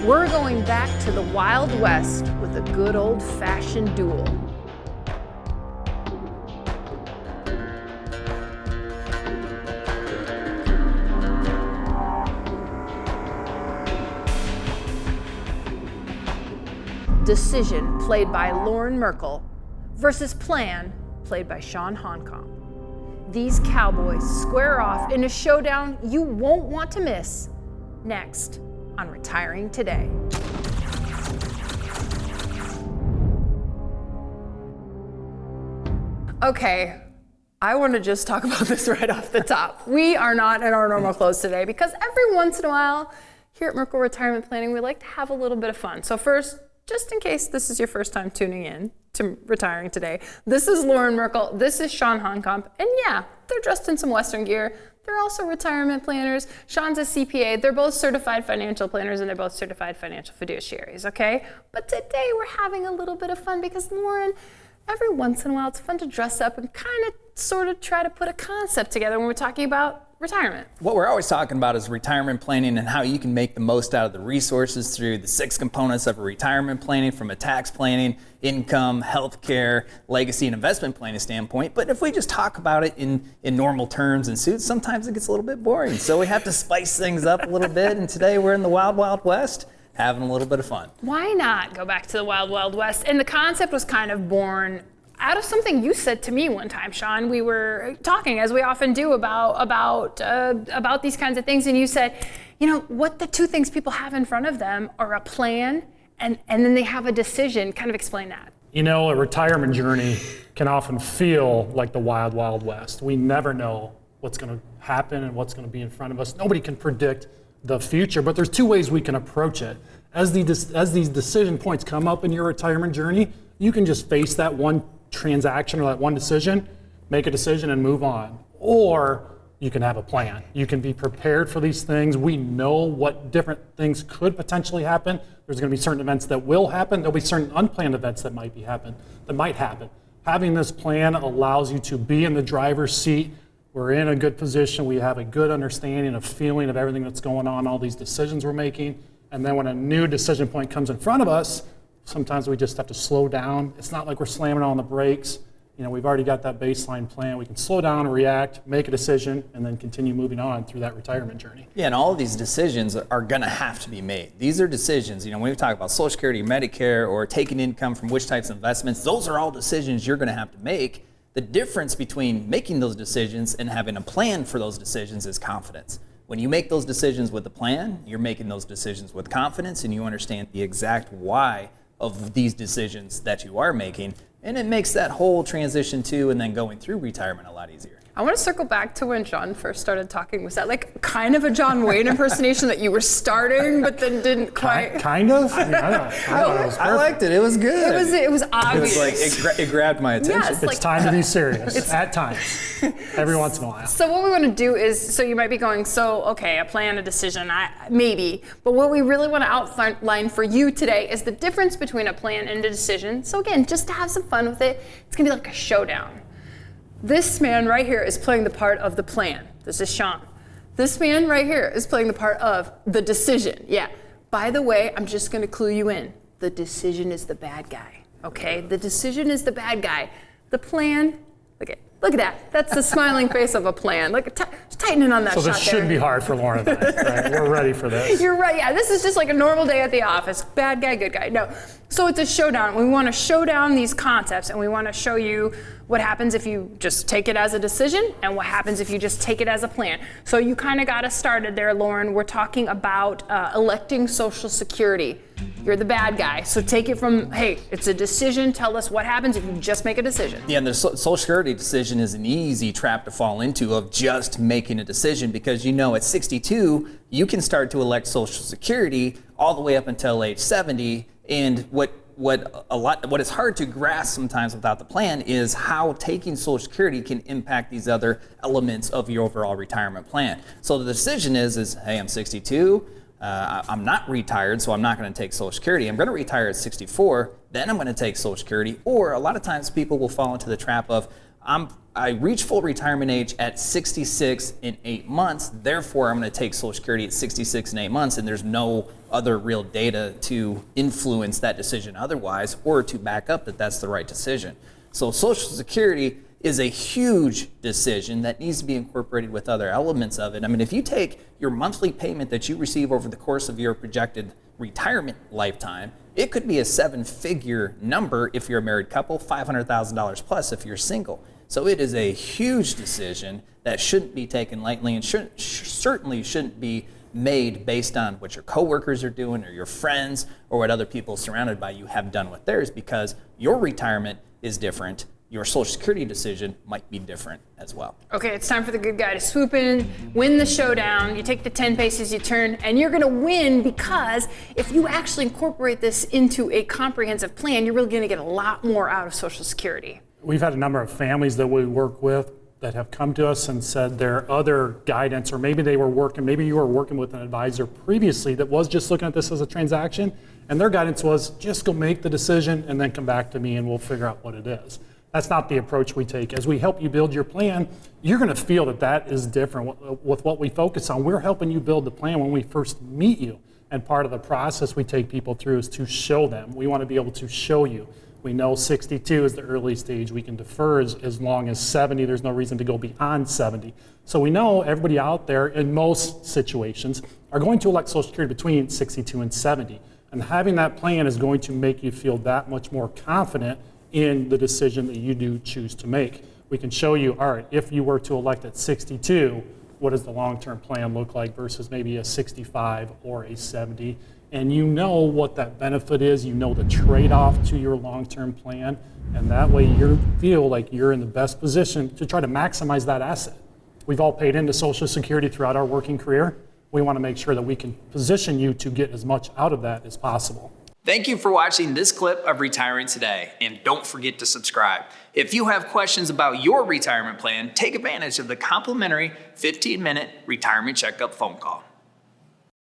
We're going back to the Wild West with a good old-fashioned duel. Decision, played by Loren Merkle, versus Plan, played by Chawn Honkomp. These cowboys square off in a showdown you won't want to miss. Next on Retiring Today. Okay, I want to just talk about this right off the top. We are not in our normal clothes today because every once in a while here at Merkle Retirement Planning, we like to have a little bit of fun. So first, just in case this is your first time tuning in to Retiring Today, this is Loren Merkle, this is Chawn Honkomp, and yeah, they're dressed in some Western gear. They're also retirement planners. Chawn's a CPA. They're both certified financial planners and they're both certified financial fiduciaries, okay? But today we're having a little bit of fun because Loren, every once in a while it's fun to dress up and kind of sort of try to put a concept together when we're talking about retirement. What we're always talking about is retirement planning and how you can make the most out of the resources through the 6 components of a retirement planning from a tax planning, income, healthcare, legacy, and investment planning standpoint. But if we just talk about it in normal terms and suits, sometimes it gets a little bit boring. So we have to spice things up a little bit. And today we're in the Wild Wild West, having a little bit of fun. Why not go back to the Wild Wild West? And the concept was kind of born out of something you said to me one time, Chawn. We were talking, as we often do, about these kinds of things, and you said, you know, what the 2 things people have in front of them are a plan and then they have a decision. Kind of explain that. You know, a retirement journey can often feel like the Wild Wild West. We never know what's going to happen and what's going to be in front of us. Nobody can predict the future, but there's 2 ways we can approach it. As these decision points come up in your retirement journey, you can just face that one transaction or that one decision, make a decision and move on. Or you can have a plan. You can be prepared for these things. We know what different things could potentially happen. There's going to be certain events that will happen. There'll be certain unplanned events that might happen. Having this plan allows you to be in the driver's seat. We're in a good position. We have a good understanding, a feeling of everything that's going on, all these decisions we're making. And then when a new decision point comes in front of us, sometimes we just have to slow down. It's not like we're slamming on the brakes. You know, we've already got that baseline plan. We can slow down, react, make a decision, and then continue moving on through that retirement journey. Yeah, and all of these decisions are going to have to be made. These are decisions, you know, when we talk about Social Security, Medicare, or taking income from which types of investments, those are all decisions you're going to have to make. The difference between making those decisions and having a plan for those decisions is confidence. When you make those decisions with a plan, you're making those decisions with confidence, and you understand the exact why of these decisions that you are making, and it makes that whole transition to and then going through retirement a lot easier. I want to circle back to when Chawn first started talking. Was that like kind of a John Wayne impersonation that you were starting but then didn't quite? Kind of? I mean, I thought it was perfect. I liked it. It was good. It was obvious. It was like it grabbed my attention. Yes, It's time to be serious at times, every once in a while. So what we want to do is, so you might be going, so okay, a plan, a decision, maybe, but what we really want to outline for you today is the difference between a plan and a decision. So again, just to have some fun with it, it's going to be like a showdown. This man right here is playing the part of the plan. This is Chawn. This man right here is playing the part of the decision. Yeah. By the way, I'm just going to clue you in. The decision is the bad guy. Okay? The decision is the bad guy. The plan, look at that. That's the smiling face of a plan. Look, tighten in on that shot there. So this shouldn't be hard for Loren and I, right? We're ready for this. You're right. Yeah, this is just like a normal day at the office. Bad guy, good guy. No. So it's a showdown. We want to show down these concepts, and we want to show you what happens if you just take it as a decision and what happens if you just take it as a plan. So you kind of got us started there, Loren. We're talking about electing Social Security. You're the bad guy. So take it from, hey, it's a decision. Tell us what happens if you just make a decision. Yeah, and the Social Security decision is an easy trap to fall into of just making a decision, because you know at 62, you can start to elect Social Security all the way up until age 70. And what is hard to grasp sometimes without the plan is how taking Social Security can impact these other elements of your overall retirement plan. So the decision is hey, I'm 62, I'm not retired, so I'm not going to take Social Security. I'm going to retire at 64, then I'm going to take Social Security. Or a lot of times people will fall into the trap of I reach full retirement age at 66 and 8 months. Therefore, I'm going to take Social Security at 66 and 8 months, and there's no other real data to influence that decision otherwise, or to back up that that's the right decision. So Social Security is a huge decision that needs to be incorporated with other elements of it. I mean, if you take your monthly payment that you receive over the course of your projected retirement lifetime, it could be a 7-figure number if you're a married couple, $500,000 plus if you're single. So it is a huge decision that shouldn't be taken lightly, and certainly shouldn't be made based on what your coworkers are doing or your friends or what other people surrounded by you have done with theirs, because your retirement is different. Your Social Security decision might be different as well. Okay, it's time for the good guy to swoop in, win the showdown. You take the 10 paces, you turn, and you're gonna win, because if you actually incorporate this into a comprehensive plan, you're really gonna get a lot more out of Social Security. We've had a number of families that we work with that have come to us and said their other guidance, or maybe maybe you were working with an advisor previously that was just looking at this as a transaction, and their guidance was just go make the decision and then come back to me and we'll figure out what it is. That's not the approach we take. As we help you build your plan, you're going to feel that that is different with what we focus on. We're helping you build the plan when we first meet you. And part of the process we take people through is to show them. We want to be able to show you. We know 62 is the early stage. We can defer as long as 70. There's no reason to go beyond 70. So we know everybody out there in most situations are going to elect Social Security between 62 and 70. And having that plan is going to make you feel that much more confident in the decision that you do choose to make. We can show you, all right, if you were to elect at 62, what does the long-term plan look like versus maybe a 65 or a 70? And you know what that benefit is, you know the trade-off to your long-term plan, and that way you feel like you're in the best position to try to maximize that asset. We've all paid into Social Security throughout our working career. We want to make sure that we can position you to get as much out of that as possible. Thank you for watching this clip of Retiring Today, and don't forget to subscribe. If you have questions about your retirement plan, take advantage of the complimentary 15-minute retirement checkup phone call.